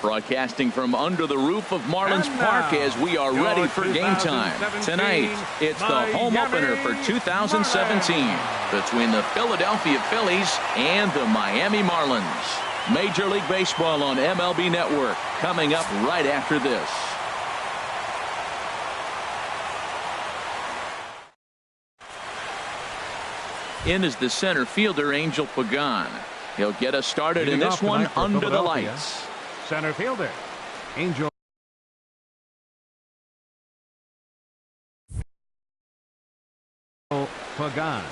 Broadcasting from under the roof of Marlins Park as we are ready for game time. Tonight, it's the home opener for 2017 between the Philadelphia Phillies and the Miami Marlins. Major League Baseball on MLB Network coming up right after this. In is the center fielder, Angel Pagan. He'll get us started in this one under the lights. Center fielder, Angel Pagan.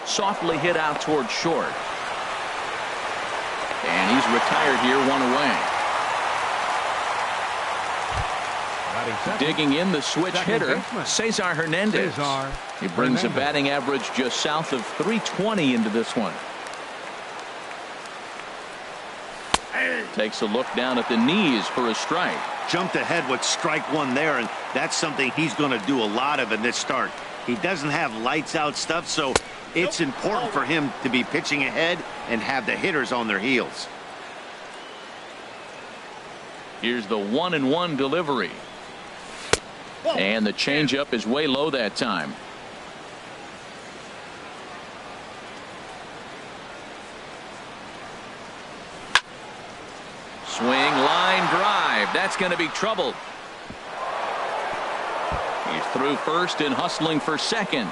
Softly hit out toward short. And he's retired here, one away. Digging in the switch hitter, Cesar Hernandez. He brings a batting average just south of 320 into this one. Takes a look down at the knees for a strike. Jumped ahead with strike one there, and that's something he's going to do a lot of in this start. He doesn't have lights out stuff, so it's important for him to be pitching ahead and have the hitters on their heels. Here's the 1-1 delivery. And the changeup is way low that time. Swing, line drive. That's going to be trouble. He's through first and hustling for second.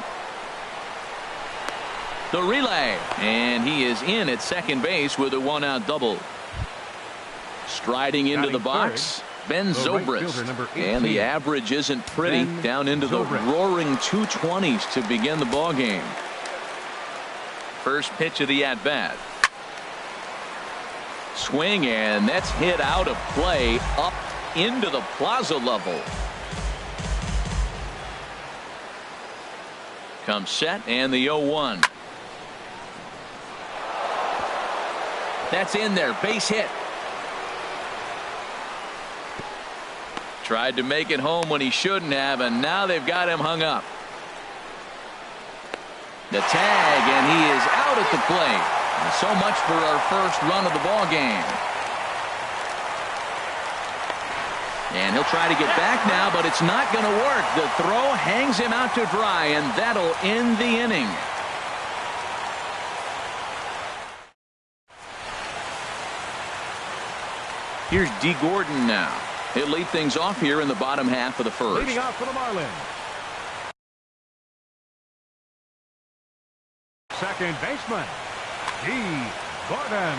The relay, and he is in at second base with a one-out double. Striding into the box, Ben Zobrist, and the average isn't pretty, down into the roaring 220s to begin the ball game. First pitch of the at-bat. Swing, and that's hit out of play up into the plaza level. Comes set, and the 0-1. That's in there, base hit. Tried to make it home when he shouldn't have, and now they've got him hung up. The tag, and he is out at the plate. And so much for our first run of the ball game. And he'll try to get back now, but it's not going to work. The throw hangs him out to dry, and that'll end the inning. Here's D. Gordon now. He'll lead things off here in the bottom half of the first. Leading off for the Marlins. Second baseman, D. Gordon.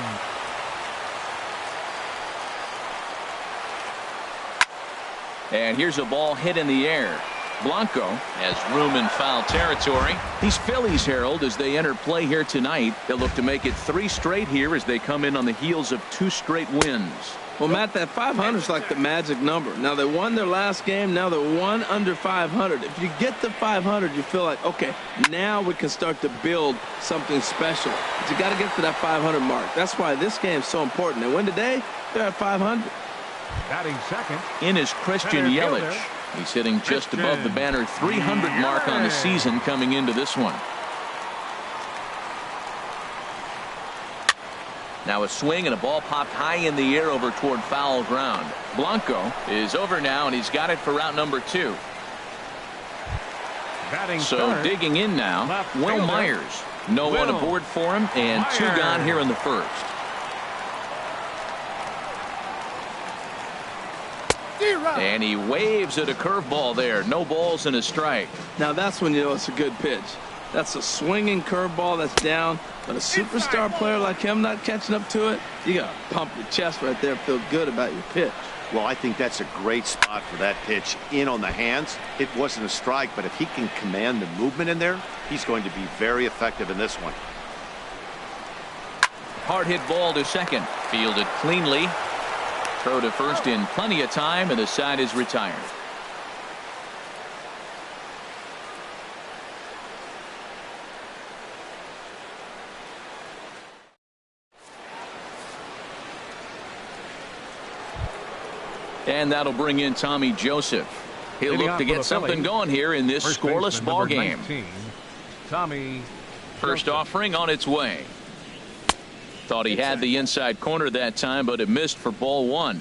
And here's a ball hit in the air. Blanco has room in foul territory. These Phillies, Harold, as they enter play here tonight, they'll look to make it 3 straight here as they come in on the heels of 2 straight wins. Well, Matt, that 500 is like the magic number. Now, they won their last game. Now they're 1 under 500. If you get to 500, you feel like, okay, now we can start to build something special. But you got to get to that 500 mark. That's why this game is so important. They win today, they're at 500. Batting second. In is Christian Yelich. He's hitting just above the banner 300 mark on the season coming into this one. Now a swing and a ball popped high in the air over toward foul ground. Blanco is over now, and he's got it for route number 2. So digging in now, Will Myers. No one aboard for him, and 2 gone here in the first. And he waves at a curveball there. No balls and a strike. Now that's when you know it's a good pitch. That's a swinging curveball that's down. But a superstar player like him not catching up to it, you got to pump your chest right there, feel good about your pitch. Well, I think that's a great spot for that pitch in on the hands. It wasn't a strike, but if he can command the movement in there, he's going to be very effective in this one. Hard hit ball to second. Fielded cleanly. Throw to first in plenty of time, and the side is retired. And that'll bring in Tommy Joseph. He'll look to get something going here in this scoreless ball game. Tommy. First offering on its way. Thought he had the inside corner that time, but it missed for ball one.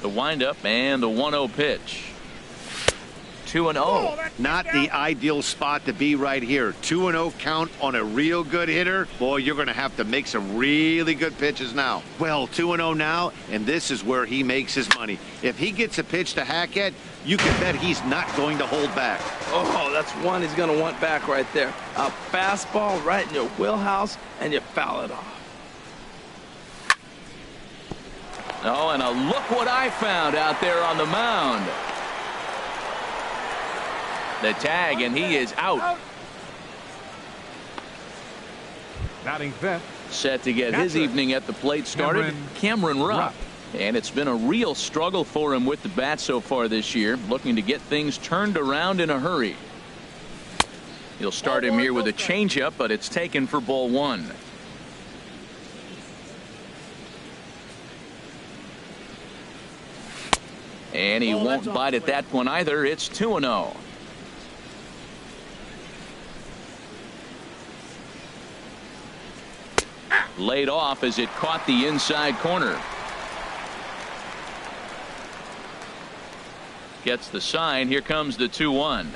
The windup and the 1-0 pitch. 2-0. Not the ideal spot to be right here. 2-0 count on a real good hitter. Boy, you're going to have to make some really good pitches now. Well, 2-0 now, and this is where he makes his money. If he gets a pitch to hack at, you can bet he's not going to hold back. Oh, that's one he's going to want back right there. A fastball right in your wheelhouse, and you foul it off. Oh, and look what I found out there on the mound. The tag, and he is out. Batting fifth. Set to get his evening at the plate started, Cameron Rupp. And it's been a real struggle for him with the bat so far this year, looking to get things turned around in a hurry. He'll start him here with a changeup, but it's taken for ball one. And he won't bite at that one either. It's 2-0. Laid off as it caught the inside corner. Gets the sign. Here comes the 2-1.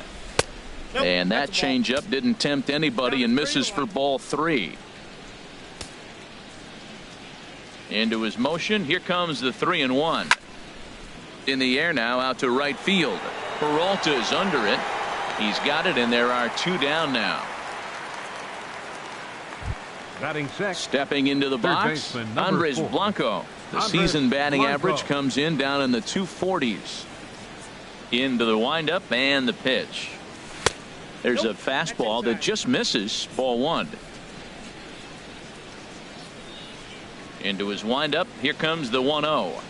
And that changeup didn't tempt anybody and misses for ball three. Into his motion. Here comes the 3-1. In the air now, out to right field. Peralta's under it. He's got it, and there are two down now. Batting six. Stepping into the box, Andres Blanco. The season batting average comes in down in the 240s. Into the windup and the pitch. There's a fastball that just misses, ball one. Into his windup. Here comes the 1-0.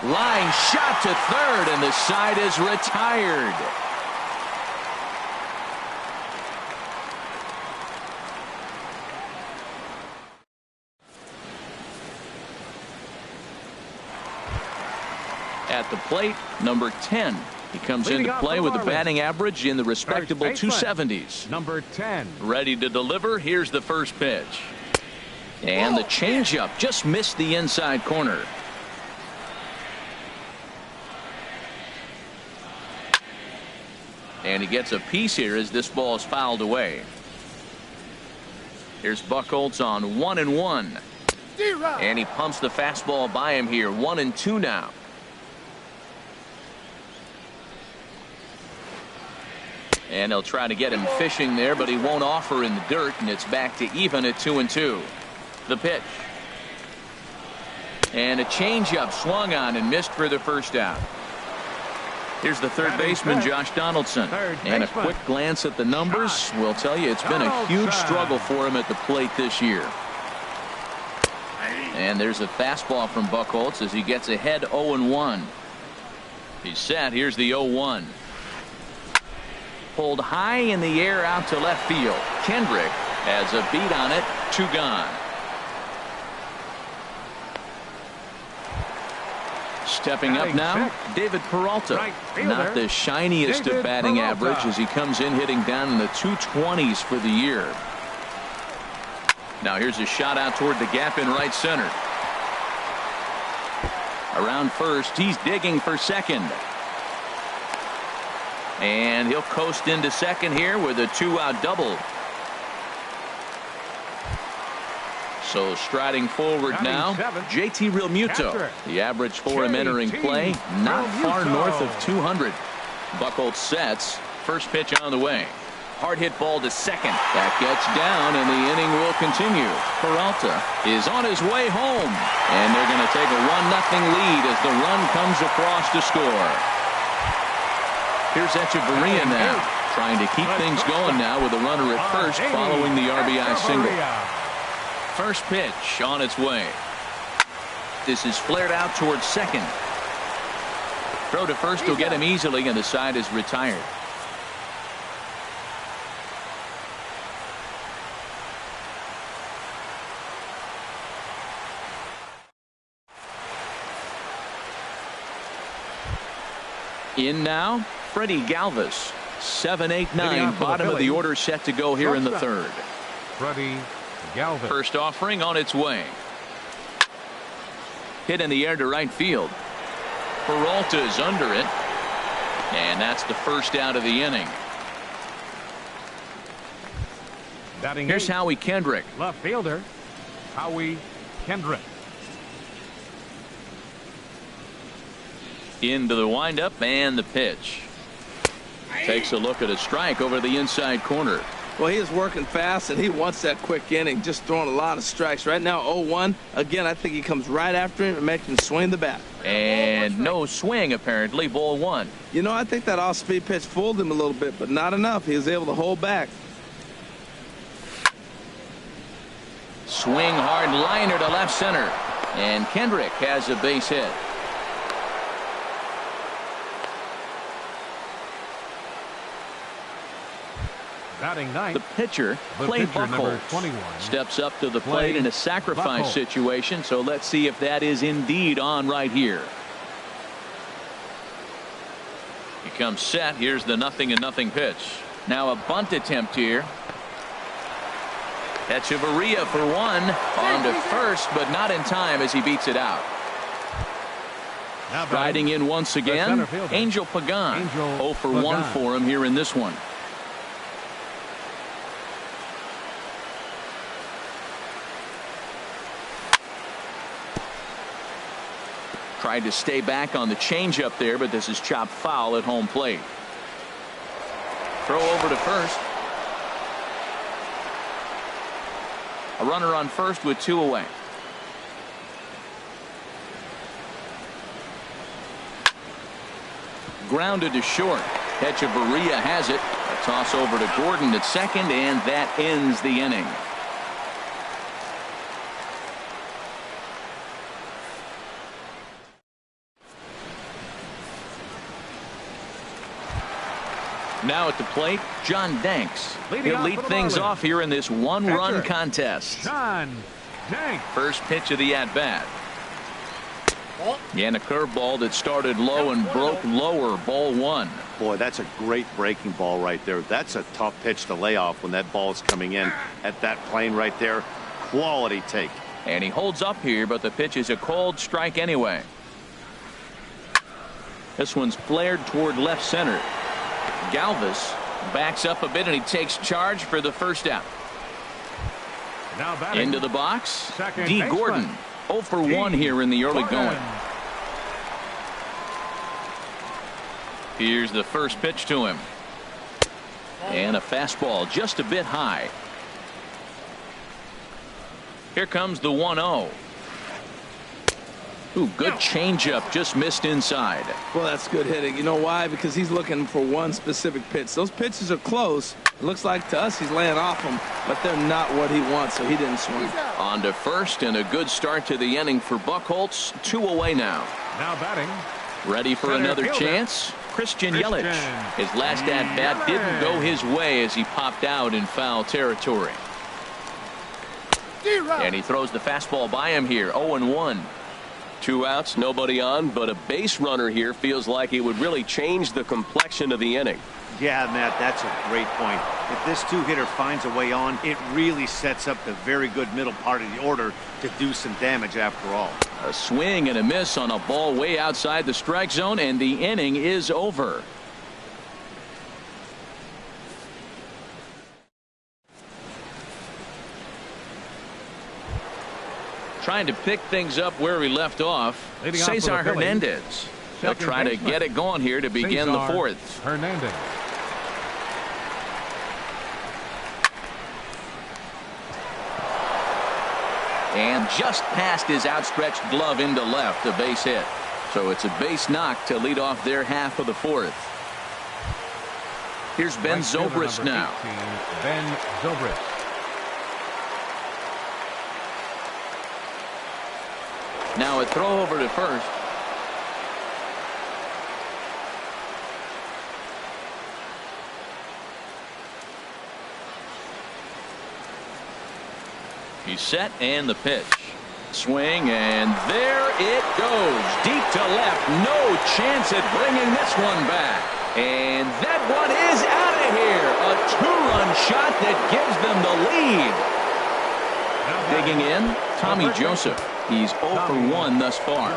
Line shot to third, and the side is retired. At the plate, number 10. He comes into play with a batting average in the respectable 270s. Number 10. Ready to deliver. Here's the first pitch. And the changeup just missed the inside corner. And he gets a piece here as this ball is fouled away. Here's Buchholz on 1-1. And he pumps the fastball by him here. 1-2 now. And he'll try to get him fishing there, but he won't offer in the dirt, and it's back to even at 2-2. The pitch. And a changeup swung on and missed for the first out. Here's the third baseman, Josh Donaldson. And a quick glance at the numbers will tell you it's been a huge struggle for him at the plate this year. And there's a fastball from Buchholz as he gets ahead 0-1. He's set. Here's the 0-1. Pulled high in the air out to left field. Kendrick has a beat on it. 2 gone. Stepping up now, David Peralta. Not the shiniest of batting average as he comes in hitting down in the 220s for the year. Now here's a shot out toward the gap in right center. Around first, he's digging for second. And he'll coast into second here with a 2-out double. So striding forward now, JT Realmuto. The average for him entering play, not far north of 200. Buchholz sets. First pitch on the way. Hard hit ball to second. That gets down, and the inning will continue. Peralta is on his way home. And they're going to take a 1-0 lead as the run comes across to score. Here's Echeverria now, trying to keep things going now with a runner at first following the RBI single. First pitch on its way. This is flared out towards second. Throw to first will get him easily, and the side is retired. In now, Freddie Galvis. 7-8-9, bottom of the order set to go here in the third. Freddie Galvis. First offering on its way. Hit in the air to right field. Peralta is under it. And that's the first out of the inning. Batting Here's 8, Howie Kendrick. left fielder, Howie Kendrick. Into the windup and the pitch. Takes a look at a strike over the inside corner. Well, he is working fast, and he wants that quick inning, just throwing a lot of strikes. Right now, 0-1. Again, I think he comes right after him and makes him swing the bat. And no swing, apparently. Ball one. You know, I think that off-speed pitch fooled him a little bit, but not enough. He was able to hold back. Swing hard liner to left center. And Kendrick has a base hit. Batting 9, The pitcher, the Clay pitcher, number Buchholz, 21. steps up to the Clay plate in a sacrifice Buchholz. situation. So let's see if that is indeed on right here. He comes set. Here's the 0-0 pitch. Now a bunt attempt here. Echeverria for one. On to first, but not in time as he beats it out. Now Riding in once again, center fielder, Angel Pagan. Angel 0 for 1 Pagan. for him here in this one. Tried to stay back on the changeup there, but this is chopped foul at home plate. Throw over to first. A runner on first with 2 away. Grounded to short. Echeverria has it. A toss over to Gordon at second, and that ends the inning. Now at the plate, John Danks. Leading He'll off lead for the things Marlins, off here in this one-run pitcher, contest. John Danks. First pitch of the at-bat. And a curveball that started low and broke lower. Ball one. Boy, that's a great breaking ball right there. That's a tough pitch to lay off when that ball is coming in at that plane right there. Quality take. And he holds up here, but the pitch is a cold strike anyway. This one's flared toward left center. Galvis backs up a bit, and he takes charge for the first out. Now batting, Into the box, second D. baseman, Gordon. 0 for 1 here in the early Gordon. going. Here's the first pitch to him. And a fastball just a bit high. Here comes the 1-0. Ooh, good changeup, just missed inside. Well, that's good hitting. You know why? Because he's looking for one specific pitch. Those pitches are close. It looks like to us he's laying off them, but they're not what he wants, so he didn't swing. On to first, and a good start to the inning for Buchholz. 2 away now. Now batting, Ready for center another fielder, chance? Christian Yelich. Christian His last at-bat didn't go his way as he popped out in foul territory. And he throws the fastball by him here. 0-1. 2 outs, nobody on, but a base runner here feels like it would really change the complexion of the inning. Yeah, Matt, that's a great point. If this two-hitter finds a way on, it really sets up the very good middle part of the order to do some damage after all. A swing and a miss on a ball way outside the strike zone, and the inning is over. Trying to pick things up where we left off, Leading off for the Cesar Phillies, Hernandez. They'll second try to baseman, get it going here to begin the Cesar fourth. Hernandez. And just past his outstretched glove into left, a base hit. So it's a base knock to lead off their half of the fourth. Here's Ben Right fielder, Zobrist number now. 18, Ben Zobrist. Now a throw over to first. He's set, and the pitch. Swing, and there it goes. Deep to left. No chance at bringing this one back. And that one is out of here. A two-run shot that gives them the lead. Digging in, Tommy Joseph. He's 0 for 1 thus far.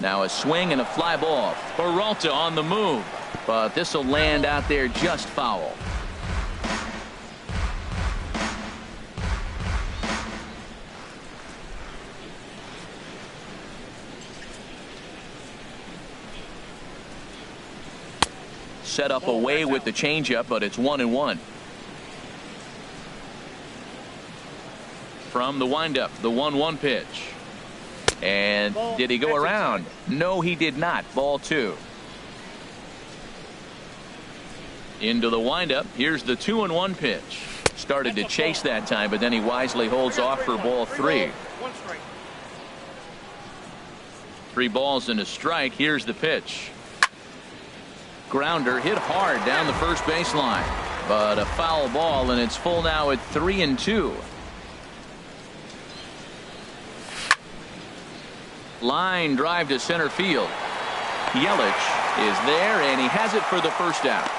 Now a swing and a fly ball. Peralta on the move, but this will land out there just foul. Set up away with the changeup, but it's 1-1. From the windup, the 1-1 pitch. And did he go around? No, he did not. Ball 2. Into the windup. Here's the 2-1 pitch. Started to chase that time, but then he wisely holds off for ball 3. 3 balls and a strike. Here's the pitch. Grounder hit hard down the first baseline, but a foul ball, and it's full now at 3-2. Line drive to center field. Yelich is there, and he has it for the first out.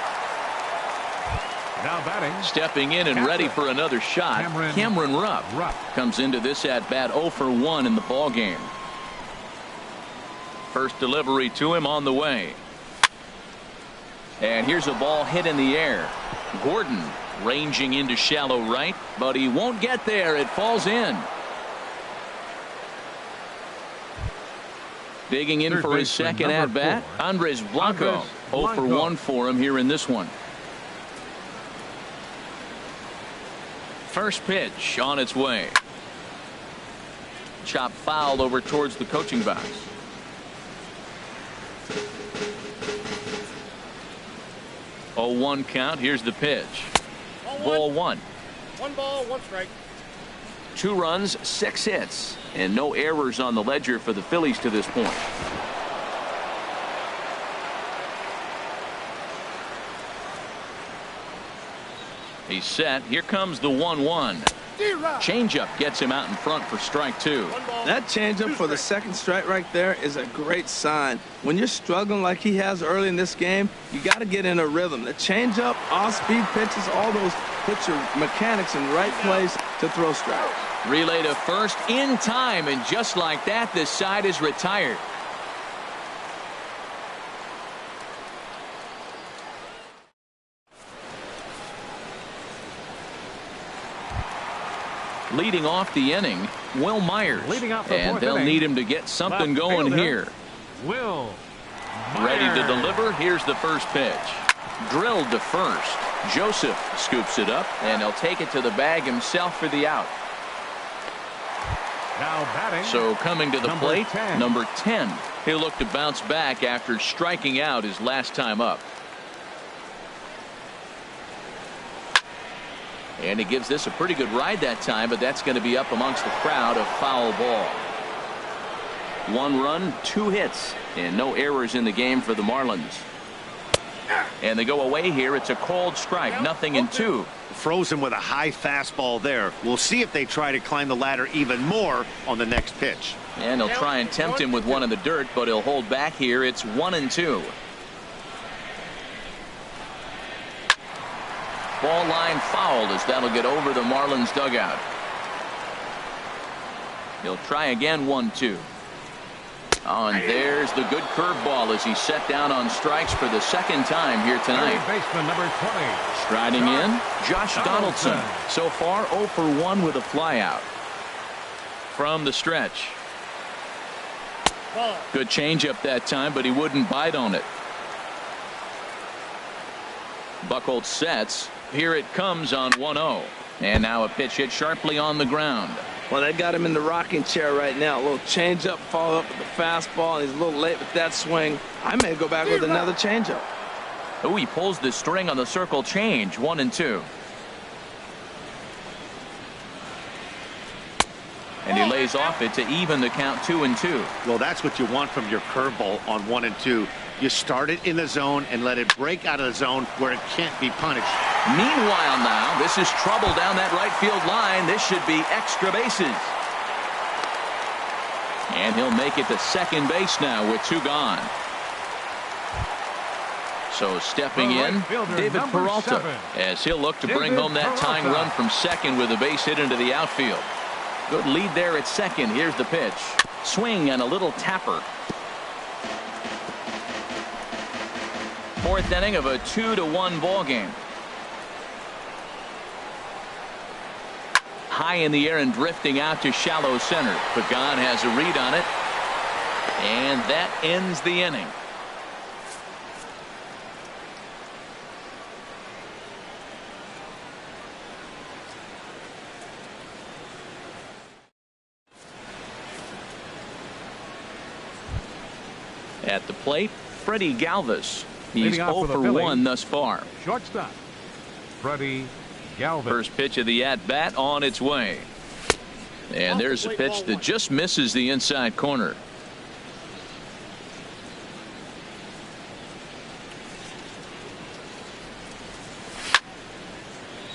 Now batting. Stepping in and ready for another shot. Cameron Rupp comes into this at bat 0 for 1 in the ball game. First delivery to him on the way. And here's a ball hit in the air. Gordon ranging into shallow right, but he won't get there. It falls in. Digging in for his second at bat, Andres Blanco. 0 for 1 for him here in this one. First pitch on its way. Chop fouled over towards the coaching box. Oh, 1 count. Here's the pitch. Ball 1. 1 ball, 1 strike. 2 runs, 6 hits, and no errors on the ledger for the Phillies to this point. He's set. Here comes the 1-1. Changeup gets him out in front for strike 2. That changeup for the second strike right there is a great sign. When you're struggling like he has early in this game, you got to get in a rhythm. The changeup, off-speed pitches, all those pitcher mechanics in the right place to throw strikes. Relay to first in time, and just like that, this side is retired. Leading off the inning, Will Myers. And they'll need him to get something going here. Will Ready to deliver. Here's the first pitch. Drilled to first. Joseph scoops it up, and he'll take it to the bag himself for the out. Now batting. So coming to the plate, 10. number 10. He'll look to bounce back after striking out his last time up. And he gives this a pretty good ride that time, but that's going to be up amongst the crowd. A foul ball. 1 run, 2 hits, and no errors in the game for the Marlins. And they go away here. It's a cold strike, 0-2. Frozen with a high fastball there. We'll see if they try to climb the ladder even more on the next pitch. And they'll try and tempt him with one in the dirt, but he'll hold back here. It's 1-2. Ball line fouled, as that'll get over the Marlins dugout. He'll try again. 1-2. Oh, and there's the good curveball as he's set down on strikes for the second time here tonight. Baseman number 20. Striding in, Josh Donaldson. So far 0 for 1 with a flyout. From the stretch. Good changeup that time, but he wouldn't bite on it. Buchholz sets. Here it comes on 1-0. And now a pitch hit sharply on the ground. Well, they got him in the rocking chair right now. A little changeup, follow up with the fastball, and he's a little late with that swing. I may go back with another changeup. Oh, he pulls the string on the circle change. 1-2. And he lays off it to even the count. 2-2. Well, that's what you want from your curveball on 1-2. You start it in the zone and let it break out of the zone where it can't be punished. Meanwhile now, this is trouble down that right field line. This should be extra bases. And he'll make it to second base now with 2 gone. So stepping in, David Peralta, as he'll look to bring home that tying run from second with a base hit into the outfield. Good lead there at second. Here's the pitch. Swing and a little tapper. 4th inning of a 2-1 ball game. High in the air and drifting out to shallow center. Pagan has a read on it. And that ends the inning. At the plate, Freddie Galvis. He's 0 for 1 thus far. Shortstop, Freddie Galvis. First pitch of the at-bat on its way. And there's a pitch that just misses the inside corner.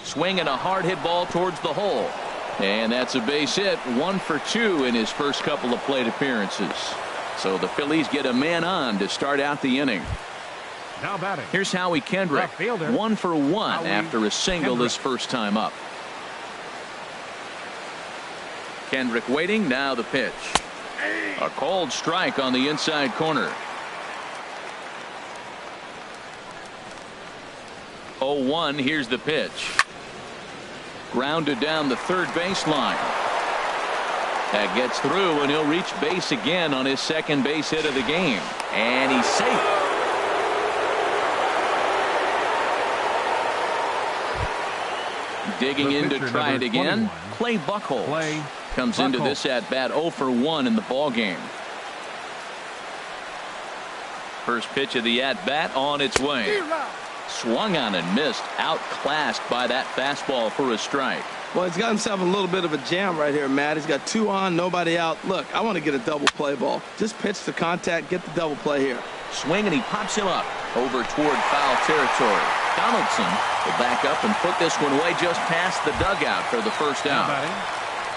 Swing and a hard hit ball towards the hole. And that's a base hit. 1 for 2 in his first couple of plate appearances. So the Phillies get a man on to start out the inning. Now batting. Here's Howie Kendrick. 1 for 1 after a single his first time up. Kendrick waiting. Now the pitch. A cold strike on the inside corner. 0-1. Here's the pitch. Grounded down the third baseline. That gets through, and he'll reach base again on his second base hit of the game. And he's safe. Digging in to try it again. Clay Buchholz comes into this at bat 0 for 1 in the ball game. First pitch of the at bat on its way. Swung on and missed. Outclassed by that fastball for a strike. Well, he's got himself a little bit of a jam right here, Matt. He's got 2 on, nobody out. Look, I want to get a double play ball. Just pitch the contact, get the double play here. Swing, and he pops him up over toward foul territory. Donaldson will back up and put this one away just past the dugout for the first out.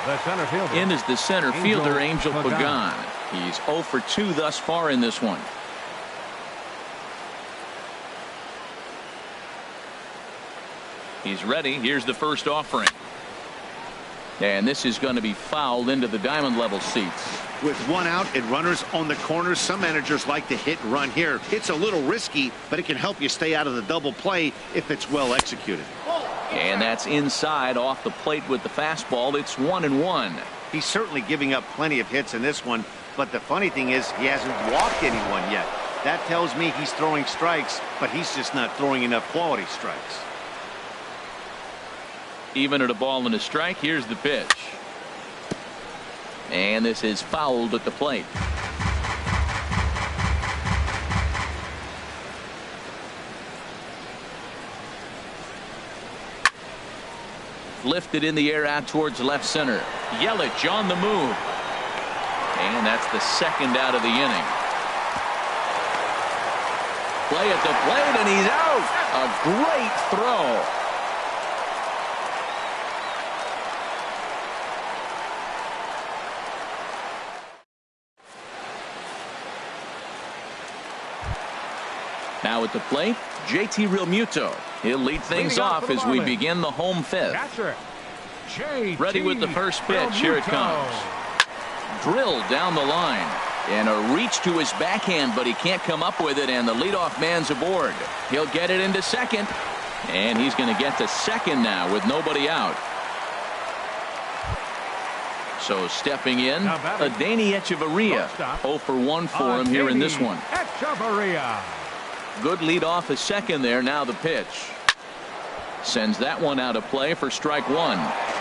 The center fielder. In is the center fielder, Angel Pagan. He's 0 for 2 thus far in this one. He's ready. Here's the first offering. And this is going to be fouled into the diamond level seats. With 1 out and runners on the corners, some managers like to hit and run here. It's a little risky, but it can help you stay out of the double play if it's well executed. And that's inside off the plate with the fastball. It's 1-1. He's certainly giving up plenty of hits in this one, but the funny thing is he hasn't walked anyone yet. That tells me he's throwing strikes, but he's just not throwing enough quality strikes. Even at a ball and a strike. Here's the pitch. And this is fouled at the plate. Lifted in the air out towards left center. Yelich on the move. And that's the second out of the inning. Play at the plate, and he's out. A great throw. Now at the plate, JT Realmuto. He'll lead things off as we begin the home fifth. Ready with the first pitch. Here it comes. Drilled down the line. And a reach to his backhand, but he can't come up with it, and the leadoff man's aboard. He'll get it into second. And he's going to get to second now with nobody out. So stepping in, Adeiny Echeverria. 0 for 1 for him here in this one. Good lead off a second there. Now the pitch. Sends that one out of play for strike 1.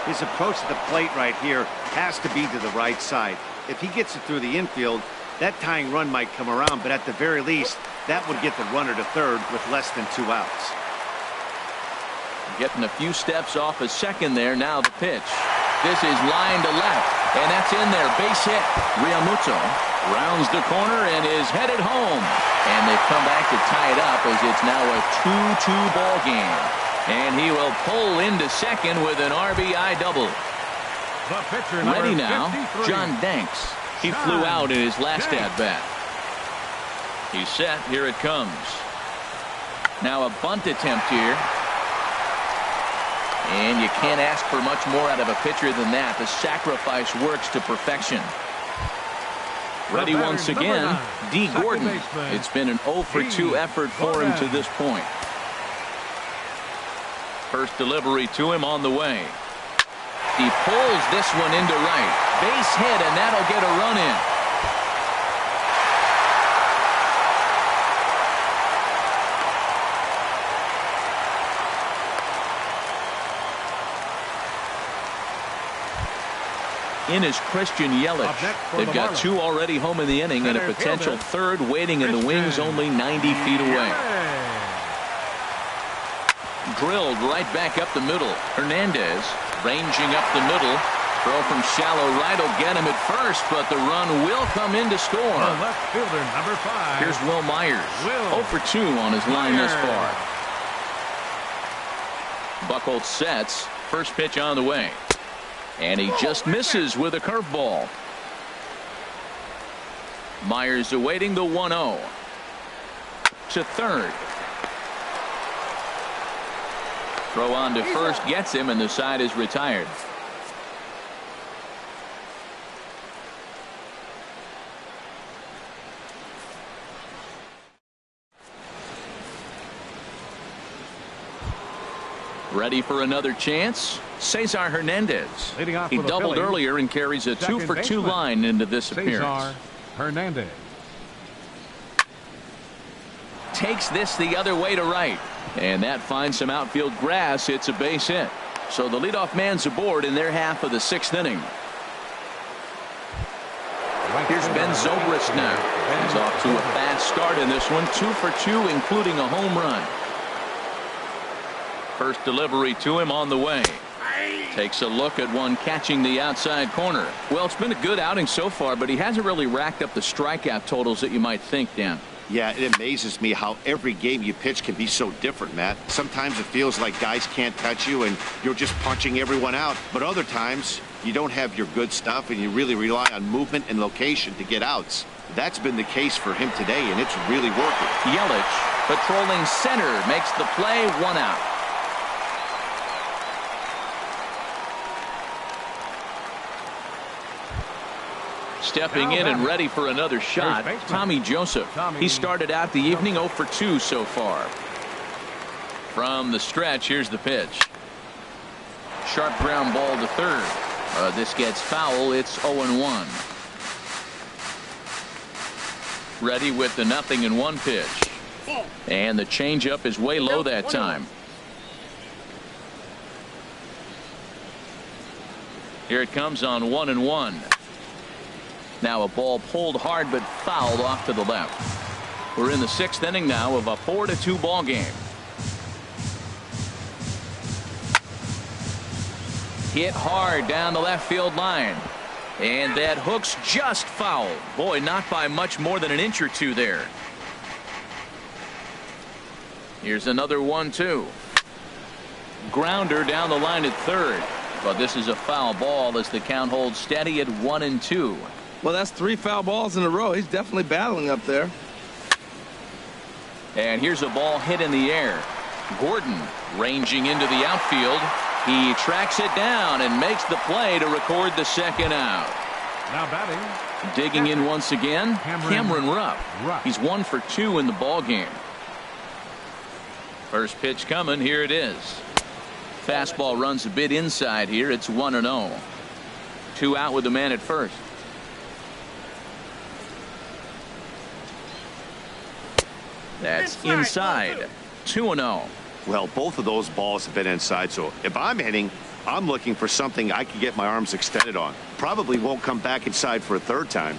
His approach to the plate right here has to be to the right side. If he gets it through the infield, that tying run might come around, but at the very least, that would get the runner to third with less than 2 outs. Getting a few steps off a second there. Now the pitch. This is line to left, and that's in there. Base hit. Realmuto rounds the corner and is headed home. And they've come back to tie it up as it's now a 2-2 ball game. And he will pull into second with an RBI double. The pitcher, Ready now, 53. John Danks. He flew out in his last at-bat. He's set. Here it comes. Now a bunt attempt here. And you can't ask for much more out of a pitcher than that. The sacrifice works to perfection. Ready once again, D. Gordon. It's been an 0 for 2 effort for him to this point. First delivery to him on the way. He pulls this one into right. Base hit, and that'll get a run in. In is Christian Yelich. They've got 2 already home in the inning and a potential 3rd waiting in the wings only 90 feet away. Drilled right back up the middle. Hernandez ranging up the middle. Throw from shallow right will get him at first, but the run will come in to score. The left fielder, number 5. Here's Will Myers. 0 for 2 on his line thus far. Buchholz sets. First pitch on the way. And he just misses with a curveball. Myers awaiting the 1-0. To third. Throw on to first gets him, and the side is retired. Ready for another chance? Cesar Hernandez. He doubled earlier and carries a 2 for 2 line into this appearance. Cesar Hernandez takes this the other way to right, and that finds some outfield grass. It's a base hit. So the leadoff man's aboard in their half of the 6th inning. Here's Ben Zobrist now. He's off to a fast start in this one. 2 for 2, including a home run. First delivery to him on the way. Takes a look at one catching the outside corner. Well, it's been a good outing so far, but he hasn't really racked up the strikeout totals that you might think, Dan. Yeah, it amazes me how every game you pitch can be so different, Matt. Sometimes it feels like guys can't touch you and you're just punching everyone out. But other times you don't have your good stuff and you really rely on movement and location to get outs. That's been the case for him today, and it's really working. Yelich patrolling center makes the play. 1 out. Stepping in and ready for another shot, Tommy Joseph. He started out the evening 0 for 2 so far. From the stretch, here's the pitch. Sharp ground ball to third. This gets foul. It's 0-1. Ready with the 0-1 pitch. And the changeup is way low that time. Here it comes on 1-1. Now a ball pulled hard but fouled off to the left. We're in the 6th inning now of a 4-2 ball game. Hit hard down the left field line. And that hook's just fouled. Boy, not by much more than an inch or two there. Here's another 1-2. Grounder down the line at third. But this is a foul ball as the count holds steady at 1-2. Well, that's 3 foul balls in a row. He's definitely battling up there. And here's a ball hit in the air. Gordon ranging into the outfield. He tracks it down and makes the play to record the 2nd out. now batting. Digging in once again, Cameron Rupp. He's 1 for 2 in the ball game. First pitch coming. Here it is. Fastball runs a bit inside here. It's 1-0. 2 out with the man at first. That's inside. 2-0. Well, both of those balls have been inside, so if I'm hitting, I'm looking for something I can get my arms extended on. Probably won't come back inside for a 3rd time.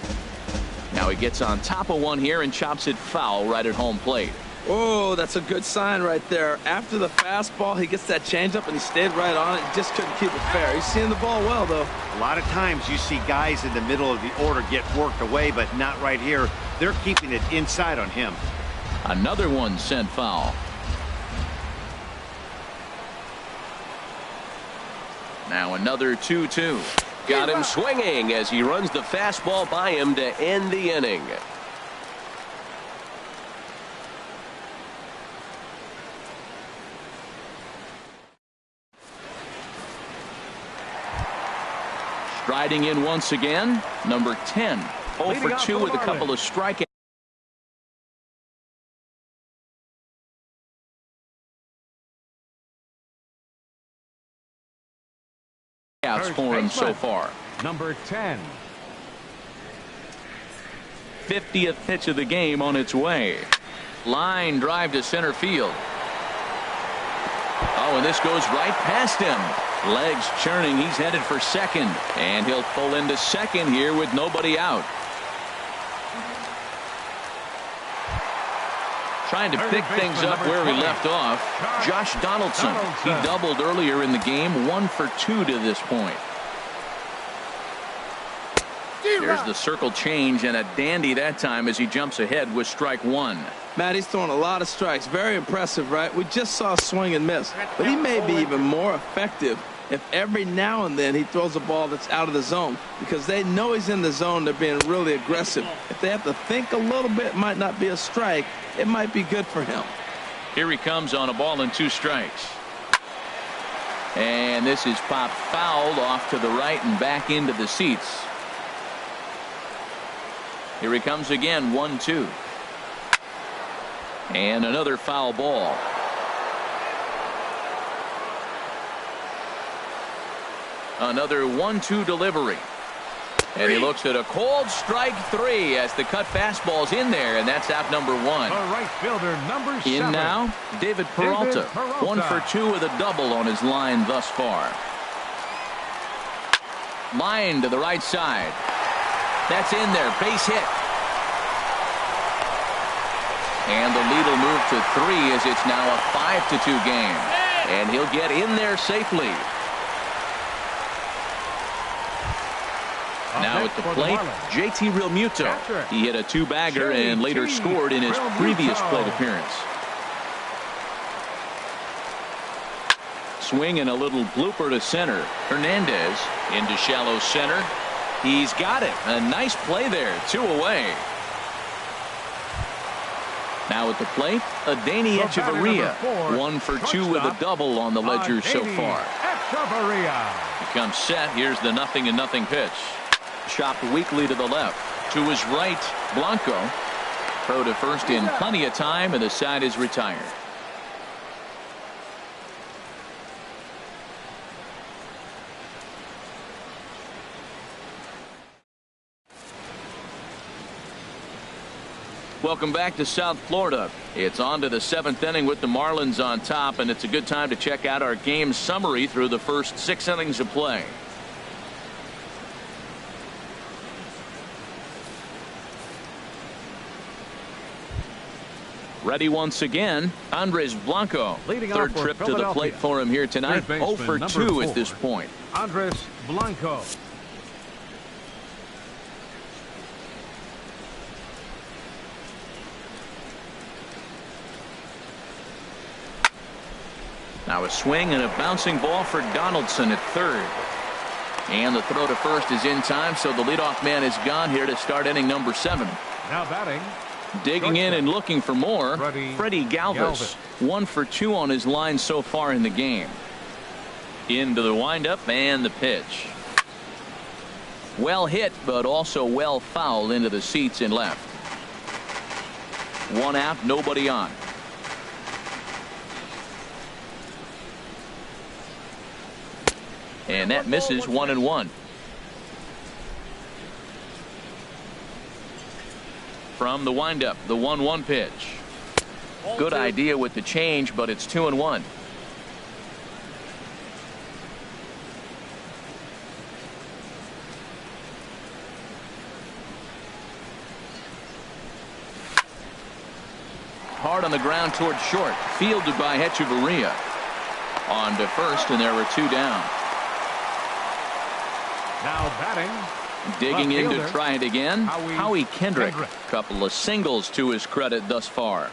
Now he gets on top of one here and chops it foul right at home plate. Oh, that's a good sign right there. After the fastball, he gets that changeup, and he stayed right on it. He just couldn't keep it fair. He's seeing the ball well, though. A lot of times you see guys in the middle of the order get worked away, but not right here. They're keeping it inside on him. Another one sent foul. Now another 2-2. Got him swinging as he runs the fastball by him to end the inning. Striding in once again, number 10. 0 for 2 with a couple of strikeouts for him so far. Number 10. 50th pitch of the game on its way. Line drive to center field. Oh, and this goes right past him. Legs churning. He's headed for second. And he'll pull into second here with nobody out. Trying to pick things up where he left off. Josh Donaldson. He doubled earlier in the game. 1 for 2 to this point. Here's the circle change, and a dandy that time as he jumps ahead with strike 1. Matt, he's throwing a lot of strikes. Very impressive, right? We just saw a swing and miss. But he may be even more effective if every now and then he throws a ball that's out of the zone, because they know he's in the zone. They're being really aggressive. If they have to think a little bit, it might not be a strike. It might be good for him. Here he comes on a ball and 2 strikes. And this is popped fouled off to the right and back into the seats. Here he comes again, 1-2. And another foul ball. Another 1-2 delivery. And he looks at a cold strike 3 as the cut fastball's in there, and that's out number 1. The right fielder, number 7. In now, David Peralta. 1 for 2 with a double on his line thus far. Line to the right side. That's in there. Base hit. And the lead will move to 3 as it's now a 5-2 game. And he'll get in there safely. Now at the plate, JT Realmuto. He hit a 2-bagger and later scored in his previous plate appearance. Swing and a little blooper to center. Hernandez into shallow center. He's got it. A nice play there. 2 away. Now at the plate, Adeiny Echeverria. 1 for 2 with a double on the ledger so far. He comes set. Here's the 0-0 pitch. Chopped weakly to the left. To his right, Blanco. Throw to first in plenty of time, and the side is retired. Welcome back to South Florida. It's on to the 7th inning with the Marlins on top, and it's a good time to check out our game summary through the first 6 innings of play. Ready once again, Andres Blanco. Third trip to the plate for him here tonight. 0 for 2 at this point. Andres Blanco. Now a swing and a bouncing ball for Donaldson at third. And the throw to first is in time, so the leadoff man is gone here to start inning number 7. Now batting. Digging in and looking for more, Freddie Galvis. 1 for 2 on his line so far in the game. Into the windup and the pitch. Well hit, but also well fouled into the seats and left. 1 out, nobody on. And that misses 1-1. From the windup, the 1-1 pitch. Good idea with the change, but it's 2-1. hard on the ground towards short. Fielded by Hechavarria. On to first, and there were 2 down. Now batting. Digging in to fielder, try it again. Howie Kendrick. Kendrick. Couple of singles to his credit thus far.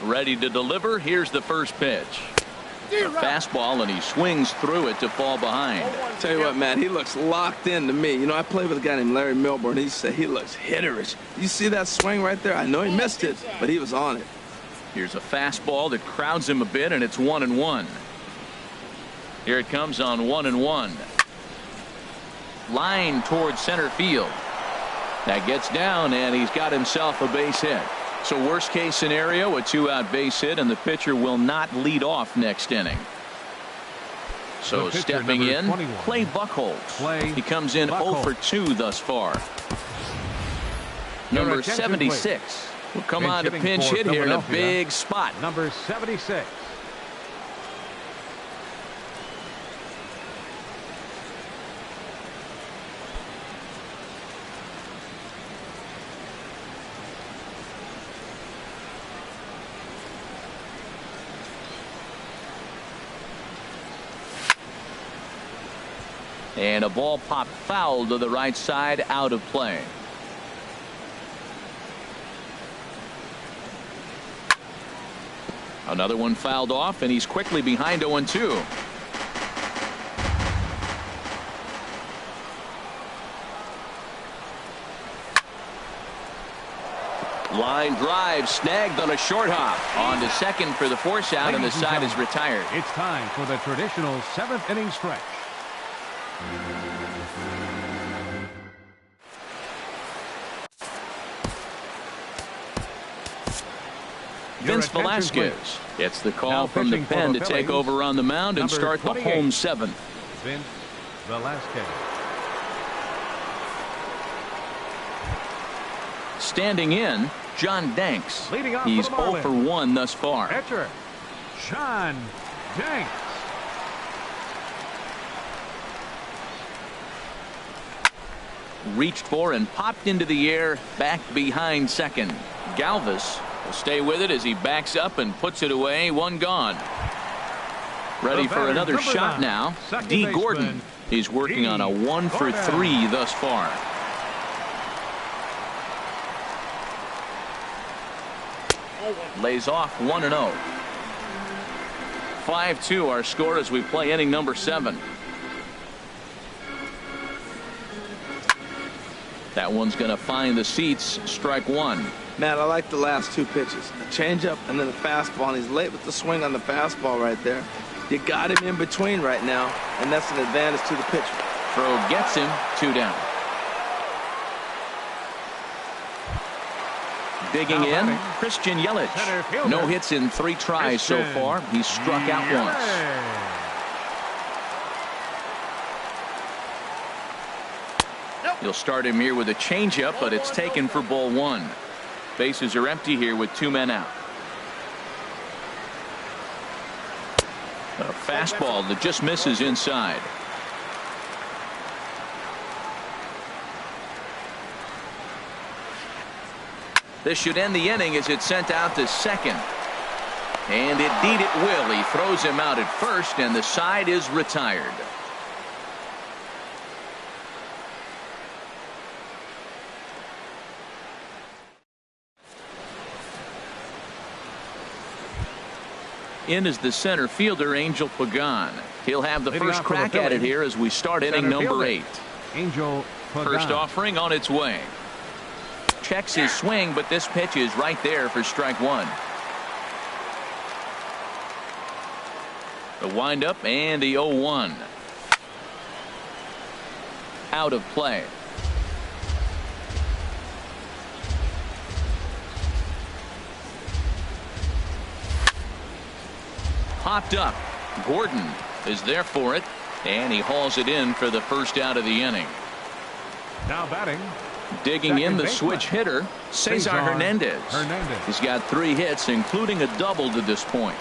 Ready to deliver. Here's the first pitch. A fastball, and he swings through it to fall behind. Tell you what, Matt, he looks locked in to me. You know, I played with a guy named Larry Milburn. He said he looks hitterish. You see that swing right there? I know he missed it, but he was on it. Here's a fastball that crowds him a bit, and it's 1-1. Here it comes on 1-1. Line towards center field. That gets down, and he's got himself a base hit. So worst case scenario, a 2-out base hit, and the pitcher will not lead off next inning. So stepping in, 21. Clay Buchholz. Clay He comes in Buchholz. 0 for 2 thus far. Your Number attention, 76 will come on to hitting pinch for hit here in a Philadelphia. big spot. Number 76. And a ball popped foul to the right side, out of play. Another one fouled off, and he's quickly behind 0-2. Line drive snagged on a short hop. On to second for the force out, and the Ladies and side is gentlemen, retired. It's time for the traditional 7th inning stretch. Vince attention, Velasquez please. gets the call Now from the pitching for pen the to take Phillies, over on the mound and number start the 28. home 7th. Vince Velasquez. Standing in, John Danks. Leading off He's for the 0 for 1 thus far. Pitcher, John Danks. Reached for and popped into the air, back behind second. Galvis will stay with it as he backs up and puts it away. 1 gone. Ready The for batter, another number shot 9, now. second D. baseman, Gordon. He's working D. on a 1 for Gordon. 3 thus far. Lays off 1-0. 5-2 our score as we play inning number 7. That one's going to find the seats. Strike 1. Matt, I like the last 2 pitches. A changeup and then a fastball, and he's late with the swing on the fastball right there. You got him in between right now, and that's an advantage to the pitcher. Throw gets him. 2 down. Digging Now in, batting, Christian center Yelich. fielder, No hits in 3 tries so Christian far. He's struck out once. Yelich. You'll start him here with a changeup, but it's taken for ball 1. Bases are empty here with 2 men out. A fastball that just misses inside. This should end the inning as it's sent out to second. And indeed it will. He throws him out at first, and the side is retired. In is the center fielder, Angel Pagan. He'll have the Leading first off for the crack at it Phillies, here as we start inning center number fielder, 8. Angel Pagan. First offering on its way. Checks his swing, but this pitch is right there for strike 1. The windup and the 0-1. Out of play. Popped up. Gordon is there for it, and he hauls it in for the first out of the inning. Now batting. Digging in Second the baseman, switch hitter, Cesar Cesar Hernandez. Hernandez. He's got 3 hits, including a double to this point.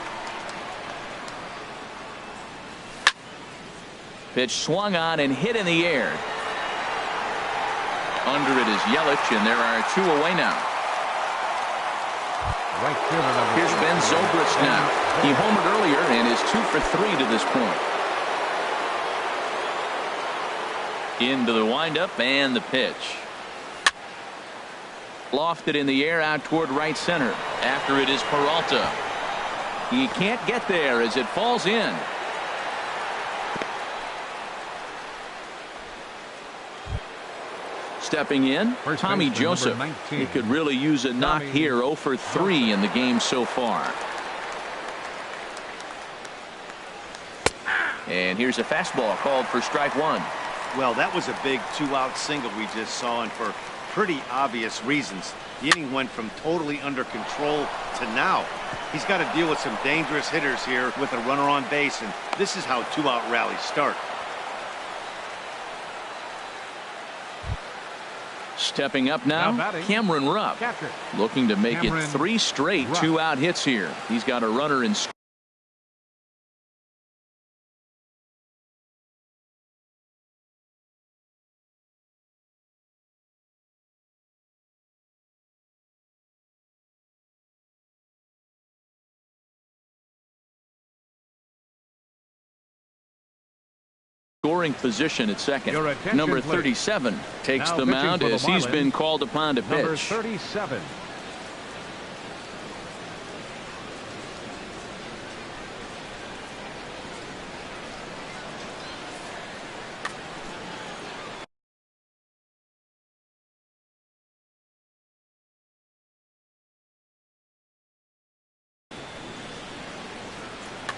Pitch swung on and hit in the air. Under it is Yelich, and there are 2 away now. Right fielder number Here's Ben Zobrist now. He homered earlier and is 2 for 3 to this point. Into the windup and the pitch. Lofted in the air out toward right center. After it is Peralta. He can't get there as it falls in. Stepping in, First Tommy baseman, number Joseph. 19. He could really use a knock here. 0 for 3 in the game so far. And here's a fastball called for strike one. Well, that was a big 2-out single we just saw, and for pretty obvious reasons. The inning went from totally under control to now. He's got to deal with some dangerous hitters here with a runner on base, and this is how 2-out rallies start. Stepping up now, Cameron Rupp. catcher. Looking to make Cameron it 3 straight Rupp. 2-out hits here. He's got a runner in. Scoring position at second. Your attention, Number please. 37 takes Now the pitching mound for the as he's Marlins, been called upon to Number pitch. 37.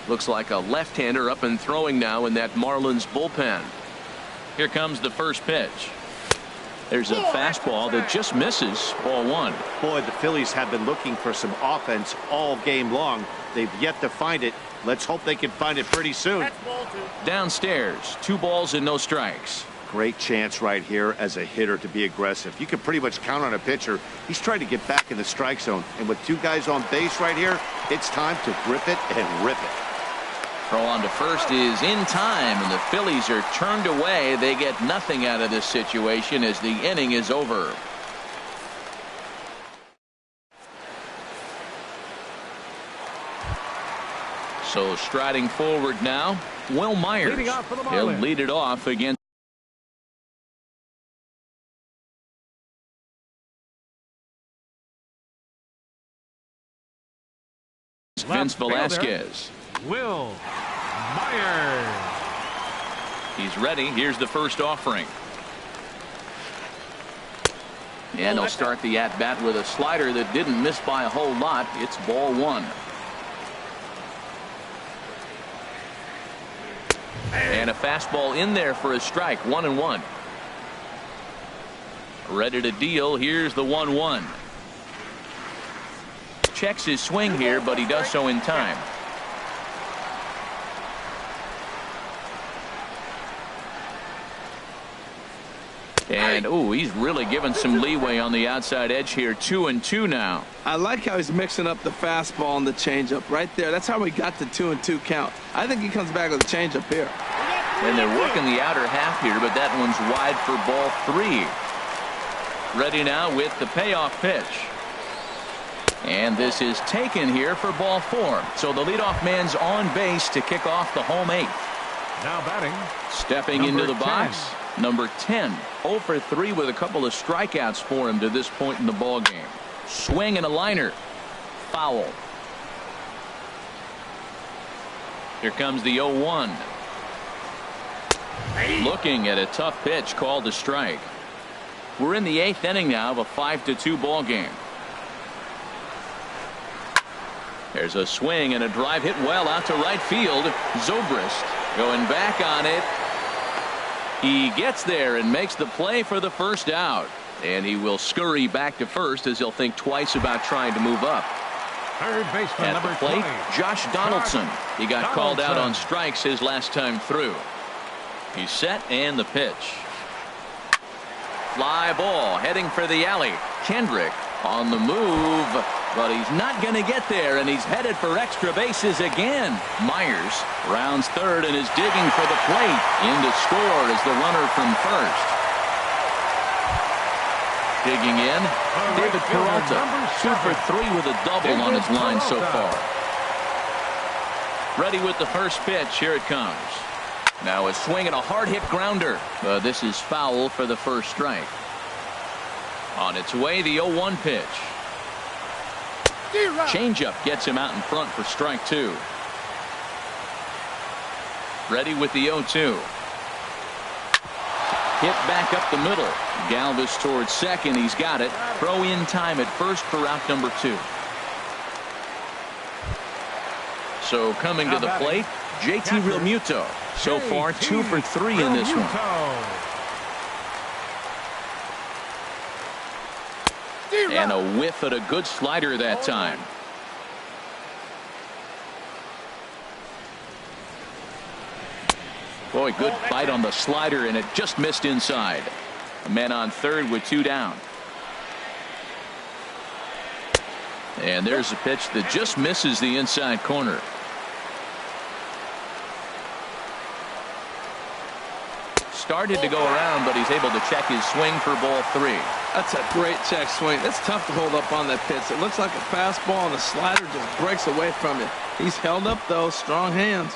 Looks like a left-hander up and throwing now in that Marlins bullpen. Here comes the first pitch. There's a fastball that just misses. Ball one. Boy, the Phillies have been looking for some offense all game long. They've yet to find it. Let's hope they can find it pretty soon. That's ball 2. Downstairs, 2 balls and no strikes. Great chance right here as a hitter to be aggressive. You can pretty much count on a pitcher. He's trying to get back in the strike zone. And with 2 guys on base right here, it's time to grip it and rip it. Throw on to first is in time, and the Phillies are turned away. They get nothing out of this situation as the inning is over. So striding forward now, Will Myers. Leading off for the He'll Marlins. lead it off against Vince Left fielder, Velasquez. Will Myers. He's ready. Here's the first offering. And he'll start the at-bat with a slider that didn't miss by a whole lot. It's ball one. And a fastball in there for a strike. 1-1. Ready to deal. Here's the 1-1. Checks his swing here, but he does so in time. And he's really given some leeway on the outside edge here. 2-2 now. I like how he's mixing up the fastball and the changeup right there. That's how we got the 2-2 count. I think he comes back with a changeup here. And they're working the outer half here, but that one's wide for ball 3. Ready now with the payoff pitch. And this is taken here for ball 4. So the leadoff man's on base to kick off the home 8th. Now batting. Stepping Number into the 10. box, number 10. 0 for 3 with a couple of strikeouts for him to this point in the ball game. Swing and a liner. Foul. Here comes the 0-1. Looking at a tough pitch called a strike. We're in the 8th inning now of a 5-2 ball game. There's a swing and a drive hit well out to right field. Zobrist going back on it. He gets there and makes the play for the first out. And he will scurry back to first as he'll think twice about trying to move up. Third baseman, At number the plate, 20. Josh Donaldson. He got called out on Donaldson. strikes his last time through. He's set and the pitch. Fly ball heading for the alley. Kendrick on the move, but he's not going to get there, and he's headed for extra bases again. Myers rounds third and is digging for the plate. In to score is the runner from first. Digging in, David Peralta, 2 for 3 with a double on his line so far. Ready with the first pitch. Here it comes. Now a swing and a hard hit grounder. This is foul for the first strike. On its way, the 0-1 pitch. Changeup gets him out in front for strike 2. Ready with the 0-2. Hit back up the middle. Galvis towards second. He's got it. Throw in time at first for out number 2. So coming to the plate, JT Realmuto. So far 2 for 3 in this one. And a whiff at a good slider that time. Boy, good bite on the slider, and it just missed inside. A man on third with 2 down. And there's a pitch that just misses the inside corner. Started to go around, but he's able to check his swing for ball 3. That's a great check swing. It's tough to hold up on that pitch. It looks like a fastball, and the slider just breaks away from it. He's held up, though. Strong hands.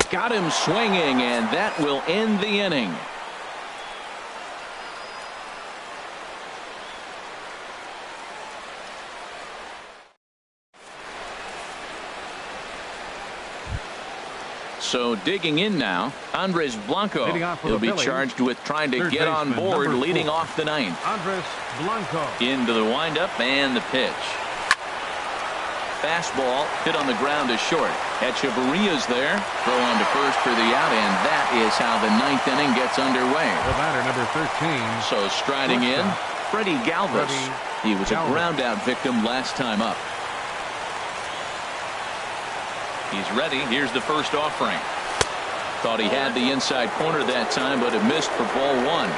Got him swinging, and that will end the inning. So digging in now, Andres Blanco. He'll be charged with trying to get on board leading off the ninth. Andres Blanco. Into the windup and the pitch. Fastball hit on the ground is short. Echeverria's there. Throw on to first for the out, and that is how the ninth inning gets underway. The batter, number 13. So striding in, Freddie Galvis. He was a ground out victim last time up. He's ready. Here's the first offering. Thought he had the inside corner that time, but it missed for ball 1.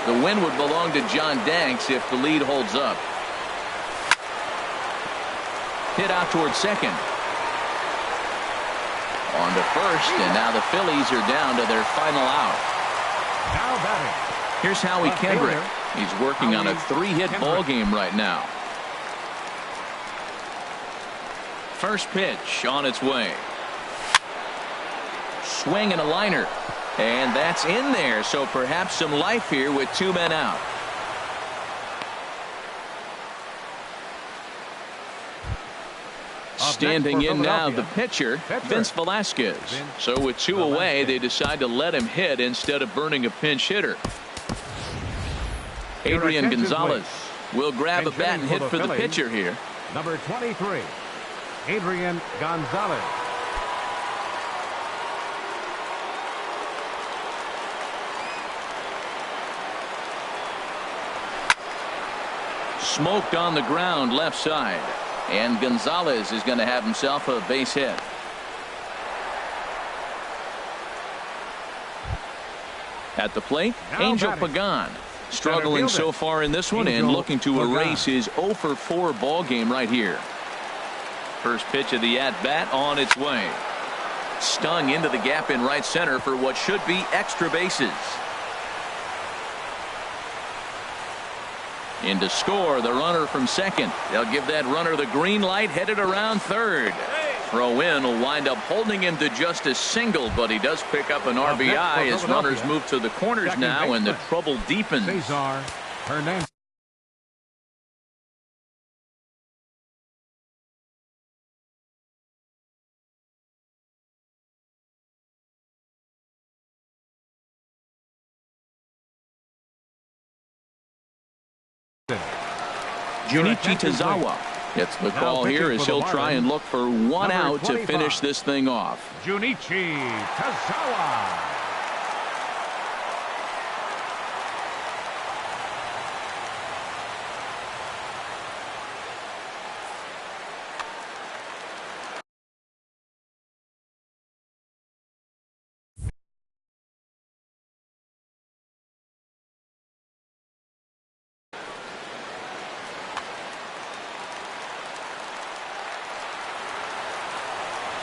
The win would belong to John Danks if the lead holds up. Hit out towards second. On to first, and now the Phillies are down to their final out. Now batting. Here's Howie Kendrick. He's working on a 3-hit ball game right now. First pitch on its way. Swing and a liner. And that's in there, so perhaps some life here with 2 men out. Standing in now, the pitcher, Vince Velasquez. So with 2 away, they decide to let him hit instead of burning a pinch hitter. Adrian Gonzalez will grab a bat and hit for the pitcher here. Number 23, Adrian Gonzalez. Smoked on the ground left side. And Gonzalez is going to have himself a base hit. At the plate, Angel Pagan. Struggling so far in this one and looking to erase his 0 for 4 ball game right here. First pitch of the at-bat on its way. Stung into the gap in right center for what should be extra bases. In to score, the runner from second. They'll give that runner the green light, headed around third. Throw in will wind up holding him to just a single, but he does pick up an RBI as runners move to the corners now, and the trouble deepens. Cesar Hernandez. Junichi Tazawa gets the call here as he'll try and look for 1 out to finish this thing off. Junichi Tazawa.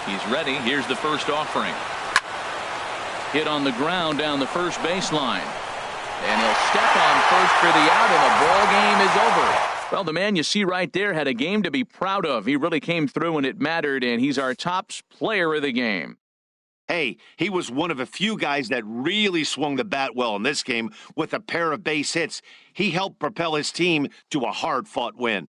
He's ready. Here's the first offering. Hit on the ground down the first baseline. And he'll step on first for the out, and the ball game is over. Well, the man you see right there had a game to be proud of. He really came through when it mattered, and he's our top player of the game. Hey, he was one of a few guys that really swung the bat well in this game with a pair of base hits. He helped propel his team to a hard-fought win.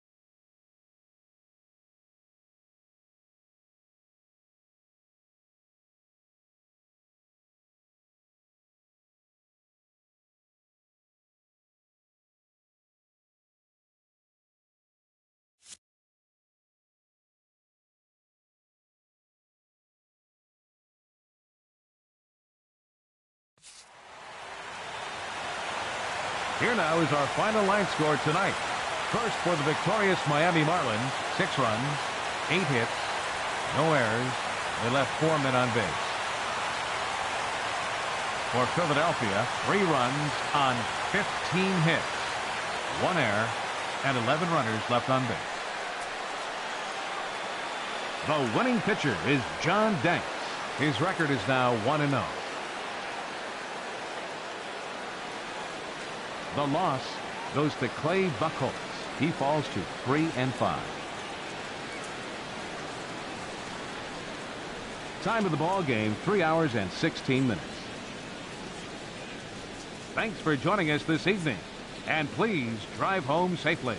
Here now is our final line score tonight. First for the victorious Miami Marlins, 6 runs, 8 hits, no errors. They left 4 men on base. For Philadelphia, 3 runs on 15 hits, 1 error, and 11 runners left on base. The winning pitcher is John Danks. His record is now 1-0. The loss goes to Clay Buchholz. He falls to 3-5. Time of the ball game, 3 hours and 16 minutes. Thanks for joining us this evening, and please drive home safely.